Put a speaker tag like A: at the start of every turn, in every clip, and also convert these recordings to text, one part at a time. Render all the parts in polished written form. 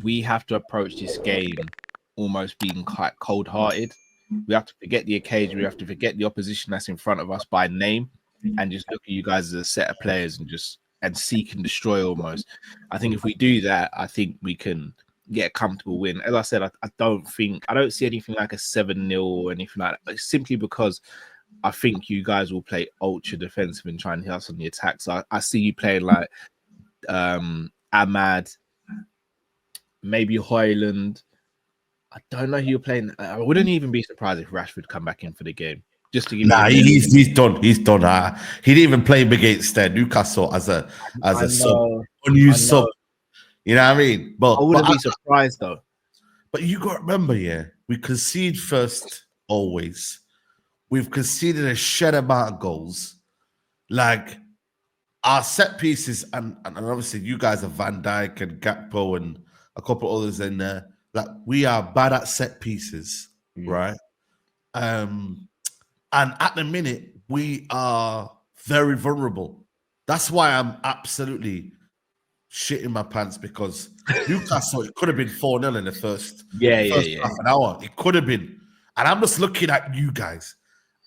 A: we have to approach this game almost being quite cold-hearted. We have to forget the occasion. We have to forget the opposition that's in front of us by name, and just look at you guys as a set of players and seek and destroy almost. I think if we do that, I think we can get a comfortable win. As I said, I don't see anything like a 7-0 or anything like that. It's simply because I think you guys will play ultra defensive and try and hit us on the attack. So I see you playing like Ahmad, maybe Hoyland. I don't know who you're playing. I wouldn't even be surprised if Rashford come back in for the game. Just to give
B: he's done. He's done. He didn't even play against Newcastle as a sub, unused sub. You know what I mean?
A: But I wouldn't be surprised though.
B: But you got to remember, we concede first always. We've conceded a shed amount of goals. Like our set pieces, and obviously you guys are Van Dijk and Gakpo and a couple others in there. Like we are bad at set pieces, right? And at the minute we are very vulnerable. That's why I'm absolutely shitting my pants, because Newcastle, it could have been 4-0 in the first half an hour. It could have been. And I'm just looking at you guys.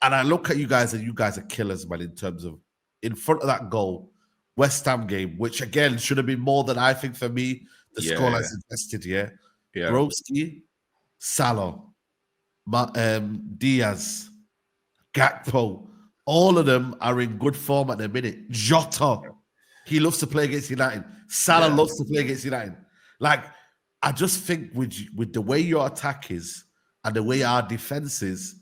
B: And I look at you guys, and you guys are killers, man, in terms of in front of that goal, West Ham game, which again should have been more than I think for me. The scoreline suggested, Broski, Salah, Diaz, Gakpo, all of them are in good form at the minute. Jota, he loves to play against United. Salah loves to play against United. Like, I just think with the way your attack is and the way our defense is,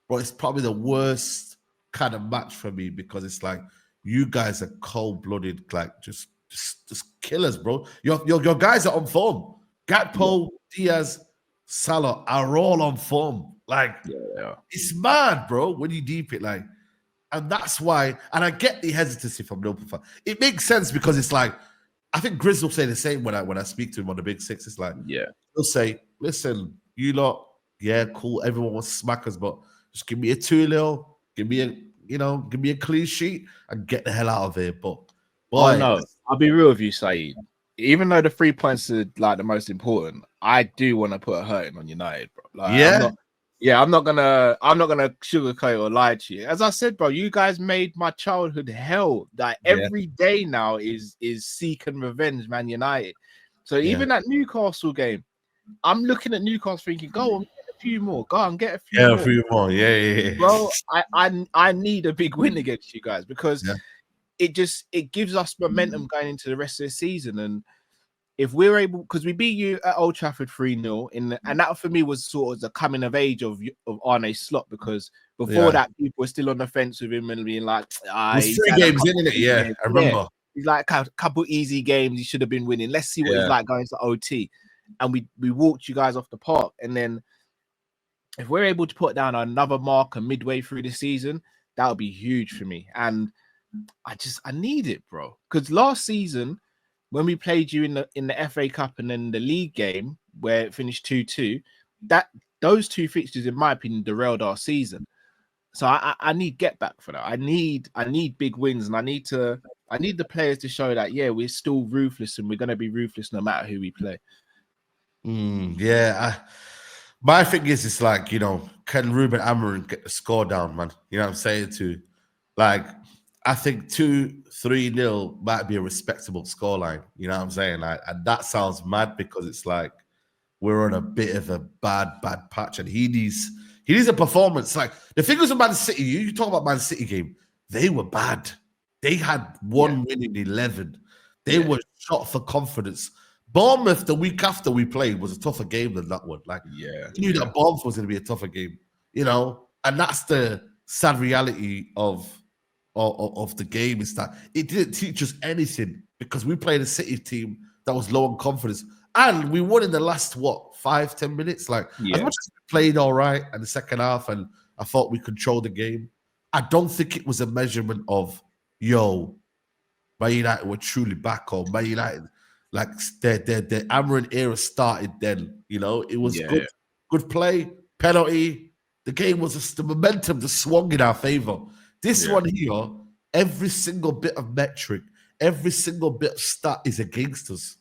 B: bro, it's probably the worst kind of match for me, because it's like you guys are cold-blooded, like just killers, bro. Your guys are on form. Gakpo, Diaz, Salah are all on form. Like, it's mad, bro, when you deep it, like, and that's why, and I get the hesitancy from Liverpool fans. It makes sense, because it's like, I think Grizz will say the same when I speak to him on the Big Six. It's like, he'll say, listen, you lot, cool, everyone wants to smack us, but just give me a 2-0, give me a clean sheet and get the hell out of here. But boy,
A: no, I'll be real with you, Saeed. Even though the 3 points are like the most important, I do want to put a hurting on United, bro. Like, I'm not gonna sugarcoat or lie to you. As I said, bro, you guys made my childhood hell. Like every day now is seeking revenge, Man United. So even that Newcastle game, I'm looking at Newcastle thinking, go on, get a few more. Go on, get a few more.
B: A few more. Yeah.
A: Bro, I need a big win against you guys, because it gives us momentum going into the rest of the season. And if we're able, because we beat you at Old Trafford 3-0, and that for me was sort of the coming of age of Arne Slot, because before that people were still on the fence with him and being like,
B: he's 3 games, isn't it? Yeah, I remember.
A: He's like a couple easy games he should have been winning. Let's see what he's like going to OT. And we walked you guys off the park. And then if we're able to put down another marker midway through the season, that would be huge for me. And I need it, bro. Because last season, when we played you in the FA Cup and then the league game where it finished 2-2, those 2 fixtures, in my opinion, derailed our season. So I need get back for that. I need big wins, and I need the players to show that we're still ruthless, and we're going to be ruthless no matter who we play.
B: My thing is, it's like, can Ruben Amorim get the score down, man? You know what I'm saying? Like, I think 2-3-0 might be a respectable scoreline. You know what I'm saying? Like, and that sounds mad, because it's like we're on a bit of a bad patch, and he needs a performance. Like, the thing was with Man City, you talk about Man City game, they were bad. They had 1 win in 11. They were shot for confidence. Bournemouth, the week after we played, was a tougher game than that one. Like, you knew that Bournemouth was going to be a tougher game, and that's the sad reality of the game, is that it didn't teach us anything, because we played a City team that was low on confidence, and we won in the last 5-10 minutes. Like, as much as we played all right in the second half, and I thought we controlled the game, I don't think it was a measurement of Man United were truly back, or Man United, like, the Amorim era started then. It was good play, penalty. The game was just, the momentum just swung in our favor. This one here, every single bit of metric, every single bit of stat is against us.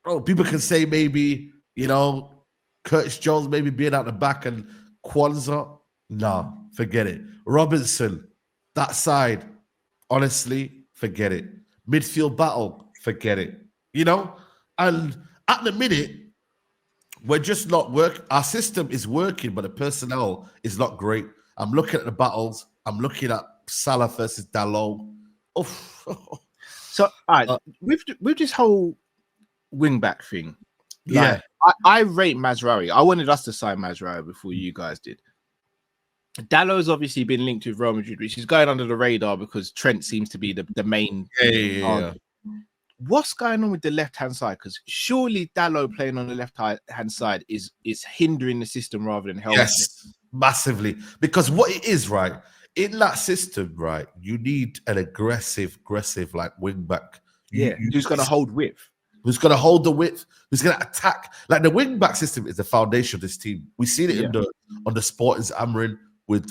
B: bro, people can say maybe, Curtis Jones maybe being at the back and Kwanzaa. No, forget it. Robinson, that side, honestly, forget it. Midfield battle, forget it. And at the minute, we're just not work. Our system is working, but the personnel is not great. I'm looking at the battles. I'm looking at Salah versus Dalot. Oof.
A: So, all right, with this whole wing back thing,
B: Yeah.
A: I rate Mazraoui. I wanted us to sign Mazraoui before you guys did. Dalot's obviously been linked with Real Madrid, which is going under the radar because Trent seems to be the main.
B: Yeah.
A: What's going on with the left-hand side? Because surely Dalot playing on the left-hand side is hindering the system rather than helping.
B: Yes, massively. Because what it is, right, in that system, right, you need an aggressive like wing back.
A: Who's going to hold width?
B: Who's going to hold the width? Who's going to attack? Like the wing back system is the foundation of this team. We've seen it on the Sporting's Amarin when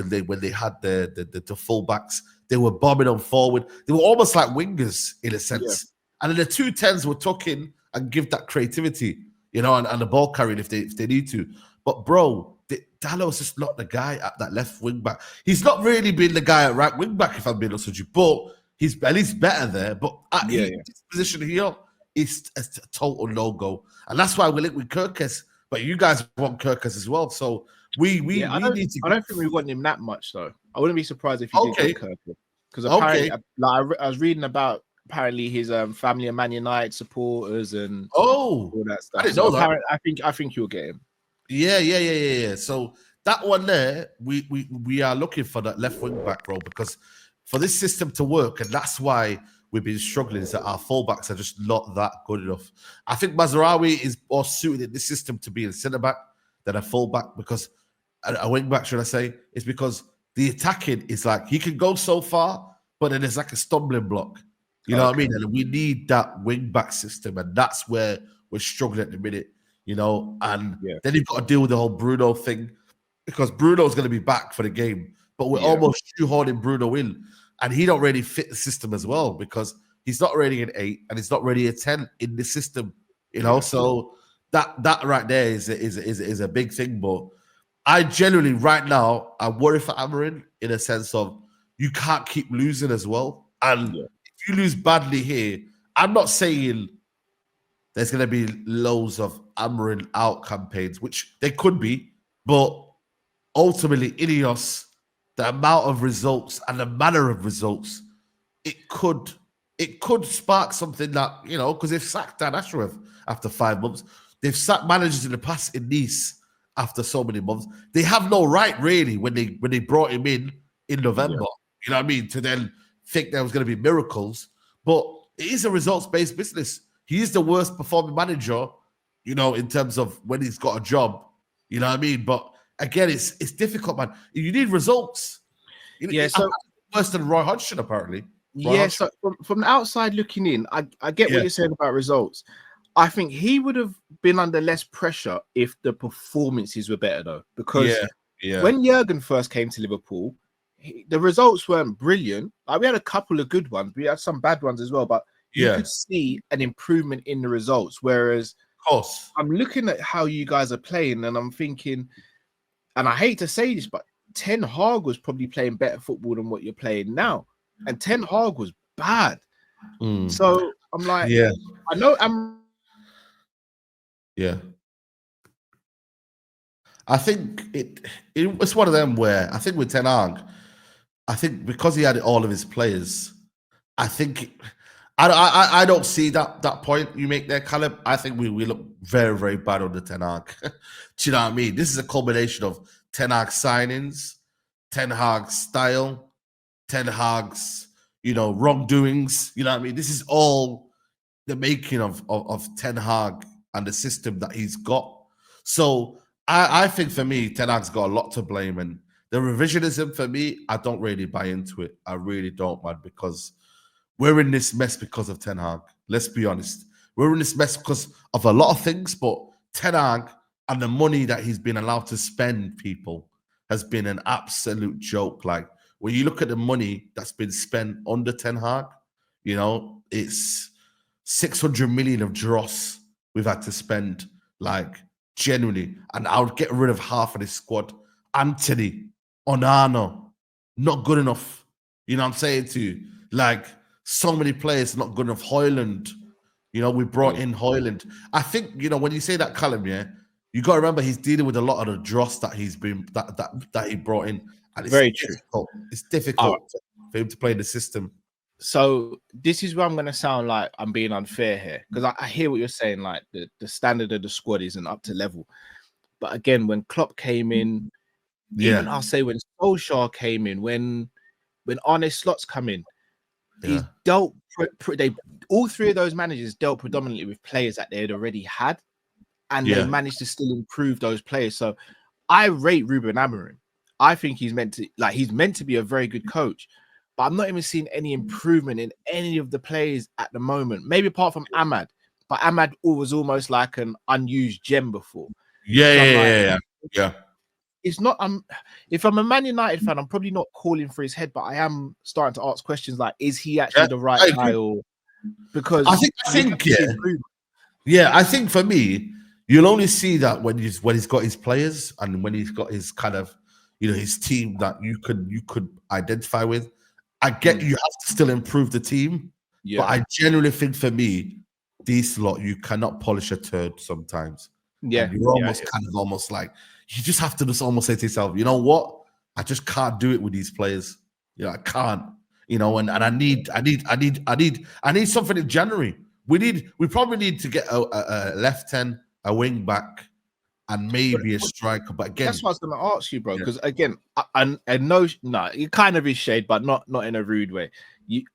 B: they had the fullbacks. They were bombing on forward. They were almost like wingers in a sense. Yeah. And then the 2 10s were tuck in and give that creativity, and the ball carrying if they need to. But bro, Dalot's just not the guy at that left wing back. He's not really been the guy at right wing back, if I'm being honest with you. But he's at least better there. But at his position here is a total no-go. And that's why we link with Kirkes. But you guys want Kirkes as well. So we need to.
A: I don't think we want him that much, though. I wouldn't be surprised if he did get Kirkes. Because apparently, I was reading about apparently his family are Man United supporters and all that stuff. I didn't know that. I think you'll get him.
B: Yeah. So that one there, we are looking for that left wing back, bro, because for this system to work, and that's why we've been struggling, is that our fullbacks are just not that good enough. I think Mazraoui is more suited in this system to be a centre back than a fullback, because a wing back, should I say, is because the attacking is like he can go so far, but then there's like a stumbling block. You know what I mean? And we need that wing back system, and that's where we're struggling at the minute. And then you've got to deal with the whole Bruno thing, because Bruno's going to be back for the game, but we're almost shoehorning Bruno in, and he don't really fit the system as well, because he's not really an 8 and he's not really a 10 in the system. So that right there is a big thing. But I generally right now I worry for Amarin in a sense of you can't keep losing as well, and if you lose badly here, I'm not saying there's going to be loads of Amarin out campaigns, which they could be, but ultimately, Ineos, the amount of results and the manner of results, it could spark something that, because they've sacked Dan Ashraf after 5 months. They've sacked managers in the past in Nice after so many months. They have no right, really, when they brought him in November, you know what I mean, to then think there was going to be miracles. But it is a results-based business. He is the worst performing manager, in terms of when he's got a job. You know what I mean? But again, it's difficult, man. You need results. So worse than Roy Hodgson, apparently.
A: So from the outside looking in, I get what you're saying about results. I think he would have been under less pressure if the performances were better, though. Because when Jurgen first came to Liverpool, the results weren't brilliant. Like, we had a couple of good ones. We had some bad ones as well, but you could see an improvement in the results. Whereas,
B: of course,
A: I'm looking at how you guys are playing, and I'm thinking, and I hate to say this, but Ten Hag was probably playing better football than what you're playing now, and Ten Hag was bad. So I'm like, I know
B: I think it's one of them where I think with Ten Hag, I think because he had all of his players, I think I don't see that point you make there, Callum. I think we look very, very bad on the Ten Hag. Do you know what I mean? This is a combination of Ten Hag signings, Ten Hag's style, Ten Hag's wrongdoings. You know what I mean? This is all the making of Ten Hag and the system that he's got. So I think for me, Ten Hag's got a lot to blame, and the revisionism for me, I don't really buy into it. I really don't, man, because we're in this mess because of Ten Hag. Let's be honest. We're in this mess because of a lot of things, but Ten Hag and the money that he's been allowed to spend, people, has been an absolute joke. Like, when you look at the money that's been spent under Ten Hag, it's 600 million of dross we've had to spend, like, genuinely, and I would get rid of half of this squad. Anthony, Onana, not good enough. You know what I'm saying to you? Like, so many players not good enough. Hoyland, you know, we brought in Hoyland. I think, you know, when you say that, Callum, yeah, you got to remember he's dealing with a lot of the dross that he's been that he brought in, and it's
A: very true.
B: It's difficult for him to play the system.
A: So this is where I'm going to sound like I'm being unfair here, because I hear what you're saying. Like the standard of the squad isn't up to level. But again, when Klopp came in, even I'll say when Solskjaer came in, when Arne Slot's come in, he's dealt. They all three of those managers dealt predominantly with players that they had already had, and they managed to still improve those players. So I rate Ruben Amorim. I think he's meant to be a very good coach. But I'm not even seeing any improvement in any of the players at the moment. Maybe apart from Ahmad. But Ahmad was almost like an unused gem before.
B: Yeah.
A: It's not. If I'm a Man United fan, I'm probably not calling for his head, but I am starting to ask questions like, is he actually the right guy? Or because
B: I think I think for me, you'll only see that when he's got his players and when he's got his kind of, you know, his team that you could identify with. I get you have to still improve the team, but I genuinely think for me, these lot, you cannot polish a turd sometimes.
A: Yeah,
B: and you're almost like, you just have to just almost say to yourself, you know what? I just can't do it with these players. You know, I can't. You know, and I need something in January. We probably need to get a left 10, a wing back, and maybe a striker. But again,
A: that's what I was going to ask you, bro. Because again, I know, it kind of is shade, but not in a rude way.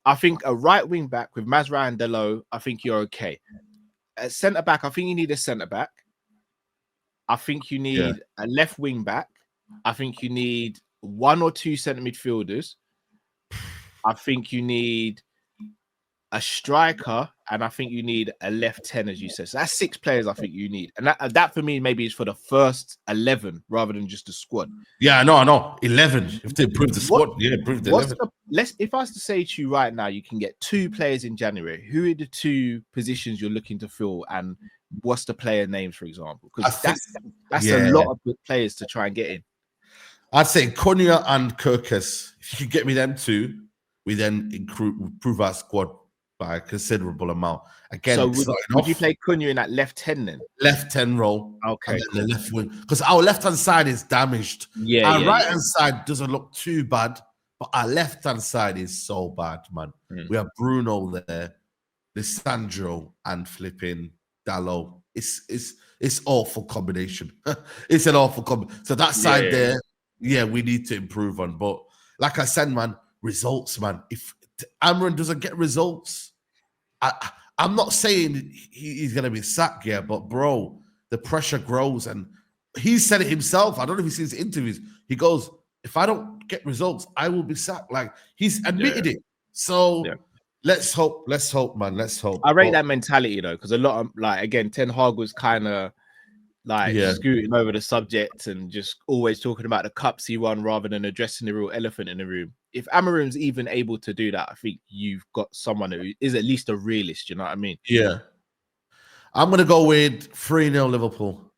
A: I think a right wing back with Mazraoui and Delo, I think you're okay. At centre back, I think you need a centre back. I think you need a left wing back. I think you need 1 or 2 centre midfielders. I think you need a striker, and I think you need a left 10, as you said. So that's 6 players I think you need. And that for me, maybe is for the first 11 rather than just the squad.
B: Yeah, I know. 11. You have to improve the squad. Improve the 11.
A: If I was to say to you right now, you can get 2 players in January. Who are the 2 positions you're looking to fill? And what's the player names, for example? Because that's a lot of good players to try and get in.
B: I'd say Konya and Kirkes. If you could get me them 2, we then improve our squad by a considerable amount. Again,
A: so would you play Cunha in that left 10 then?
B: Left 10 role.
A: Okay.
B: And then the left wing. Because our left-hand side is damaged. Our right-hand side doesn't look too bad, but our left-hand side is so bad, man. We have Bruno there, Lissandro, and flipping Dalot. It's awful combination. It's an awful combination. So that side there, we need to improve on. But like I said, man, results, man. If Amorim doesn't get results, I'm not saying he's going to be sacked, but bro, the pressure grows. And he said it himself. I don't know if he sees interviews. He goes, if I don't get results, I will be sacked. Like, he's admitted it. So let's hope, man. Let's hope.
A: I rate that mentality, though, because a lot of, like, again, Ten Hag was kind of like scooting over the subject and just always talking about the cups he won rather than addressing the real elephant in the room. If Amorim's even able to do that, I think you've got someone who is at least a realist. You know what I mean?
B: Yeah. I'm going to go with 3-0 Liverpool.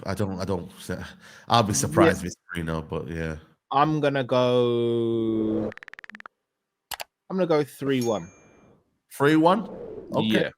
B: I don't. I'll be surprised if it's 3-0, but yeah.
A: I'm going to go 3-1.
B: 3-1? Okay.
A: Yeah.